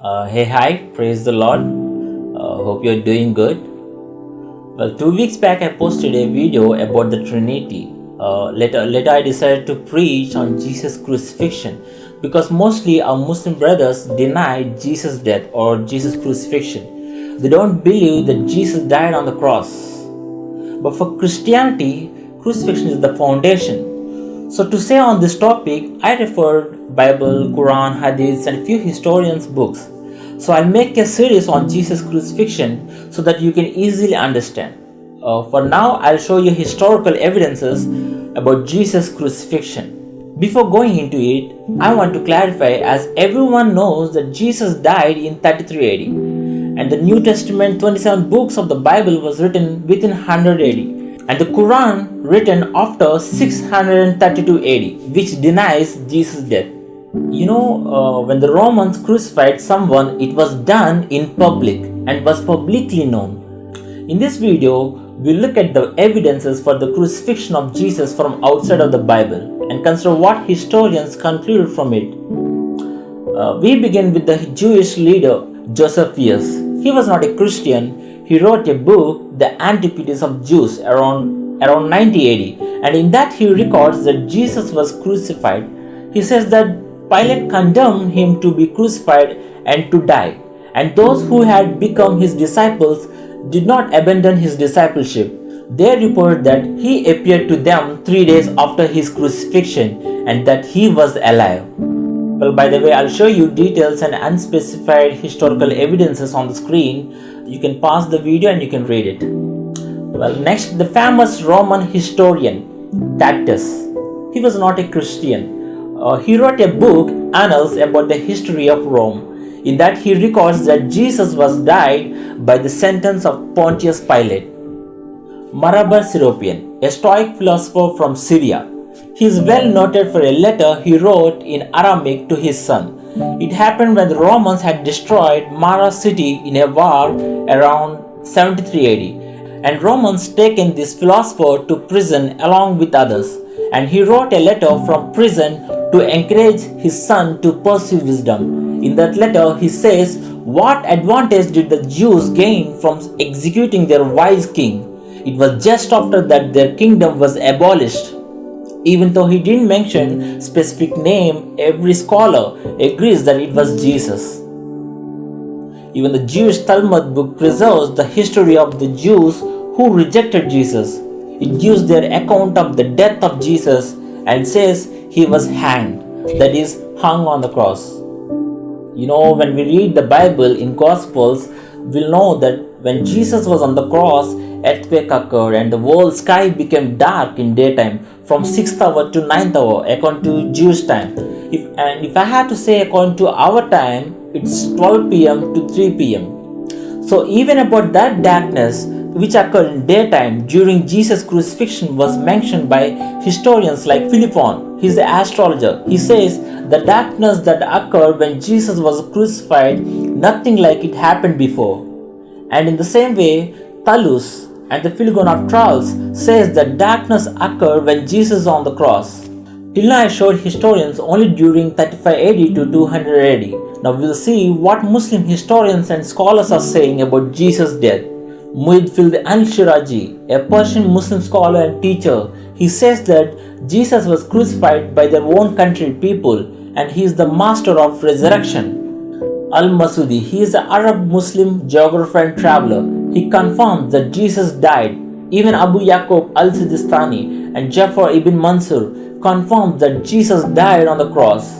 Hey, hi, praise the Lord. Hope you're doing good. Well, 2 weeks back, I posted a video about the Trinity. Later, I decided to preach on Jesus' crucifixion because mostly our Muslim brothers deny Jesus' death or Jesus' crucifixion. They don't believe that Jesus died on the cross. But for Christianity, crucifixion is the foundation. So to say on this topic, I referred Bible, Quran, Hadiths and few historians' books. So I'll make a series on Jesus' crucifixion so that you can easily understand. For now, I'll show you historical evidences about Jesus' crucifixion. Before going into it, I want to clarify as everyone knows that Jesus died in 33 AD and the New Testament 27 books of the Bible was written within 100 AD and the Quran written after 632 AD which denies Jesus' death. When the Romans crucified someone, it was done in public and was publicly known. In this video, we'll look at the evidences for the crucifixion of Jesus from outside of the Bible and consider what historians concluded from it. We begin with the Jewish leader Josephus. He was not a Christian. He wrote a book, The Antiquities of Jews, around 90 AD, and in that he records that Jesus was crucified. He says that Pilate condemned him to be crucified and to die, and those who had become his disciples did not abandon his discipleship. They reported that he appeared to them 3 days after his crucifixion and that he was alive. Well, by the way, I'll show you details and unspecified historical evidences on the screen. You can pause the video and you can read it. Well, next, the famous Roman historian Tacitus. He was not a Christian. He wrote a book, Annals, about the history of Rome. In that, he records that Jesus was died by the sentence of Pontius Pilate. Marabar Serapion, a Stoic philosopher from Syria. He is well noted for a letter he wrote in Aramaic to his son. It happened when the Romans had destroyed Mara city in a war around 73 AD, and Romans taken this philosopher to prison along with others, and he wrote a letter from prison to encourage his son to pursue wisdom. In that letter, he says, "What advantage did the Jews gain from executing their wise king? It was just after that their kingdom was abolished." Even though he didn't mention specific name, every scholar agrees that it was Jesus. Even the Jewish Talmud book preserves the history of the Jews who rejected Jesus. It gives their account of the death of Jesus and says he was hanged, that is, hung on the cross. When we read the Bible in Gospels, we'll know that when Jesus was on the cross, earthquake occurred and the whole sky became dark in daytime from 6th hour to 9th hour according to Jewish time. If I had to say according to our time, it's 12 p.m. to 3 p.m. So even about that darkness which occurred in daytime during Jesus' crucifixion was mentioned by historians like Philippon. He's the astrologer. He says the darkness that occurred when Jesus was crucified, nothing like it happened before. And in the same way, Thallus and the Phlegon of Tralles says that darkness occurred when Jesus was on the cross. Till now I showed historians only during 35 AD to 200 AD. Now we'll see what Muslim historians and scholars are saying about Jesus' death. Muidfild al-Shirazi, a Persian Muslim scholar and teacher, he says that Jesus was crucified by their own country people and he is the master of resurrection. Al-Masudi, he is an Arab Muslim geographer and traveler. He confirms that Jesus died. Even Abu Yaqub al-Sidistani and Jafar ibn Mansur confirms that Jesus died on the cross.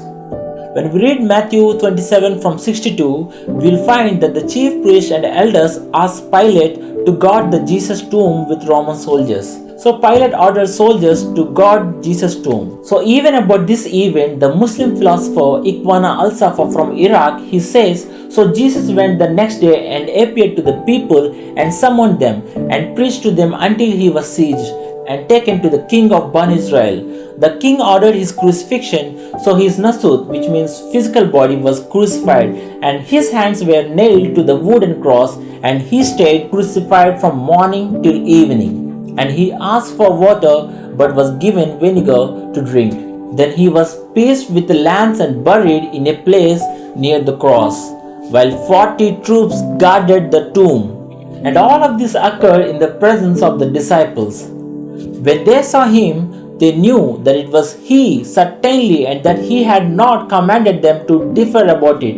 When we read Matthew 27 from 62, we'll find that the chief priests and elders asked Pilate to guard the Jesus tomb with Roman soldiers. So Pilate ordered soldiers to guard Jesus' tomb. So even about this event, the Muslim philosopher Ikhwana al-Safa from Iraq, he says, "So Jesus went the next day and appeared to the people and summoned them and preached to them until he was seized and taken to the king of Bani Israel. The king ordered his crucifixion, so his nasut, which means physical body, was crucified, and his hands were nailed to the wooden cross, and he stayed crucified from morning till evening. And he asked for water, but was given vinegar to drink. Then he was pierced with a lance and buried in a place near the cross. while 40 troops guarded the tomb. And all of this occurred in the presence of the disciples. When they saw him, they knew that it was he certainly and that he had not commanded them to differ about it.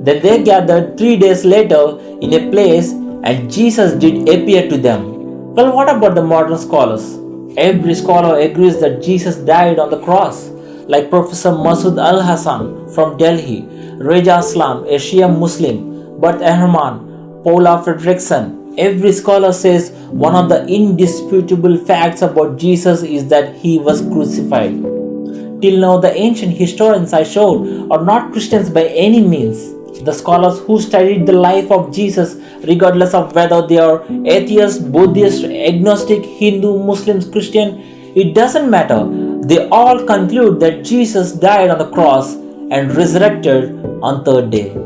Then they gathered 3 days later in a place, and Jesus did appear to them. Well, what about the modern scholars? Every scholar agrees that Jesus died on the cross, like Professor Masood Al Hassan from Delhi, Reza Aslam, a Shia Muslim, Bert Ehrman, Paula Fredrickson. Every scholar says one of the indisputable facts about Jesus is that he was crucified. Till now, the ancient historians I showed are not Christians by any means. The scholars who studied the life of Jesus, regardless of whether they are atheist, Buddhist, agnostic, Hindu, Muslims, Christian, it doesn't matter. They all conclude that Jesus died on the cross and resurrected on third day.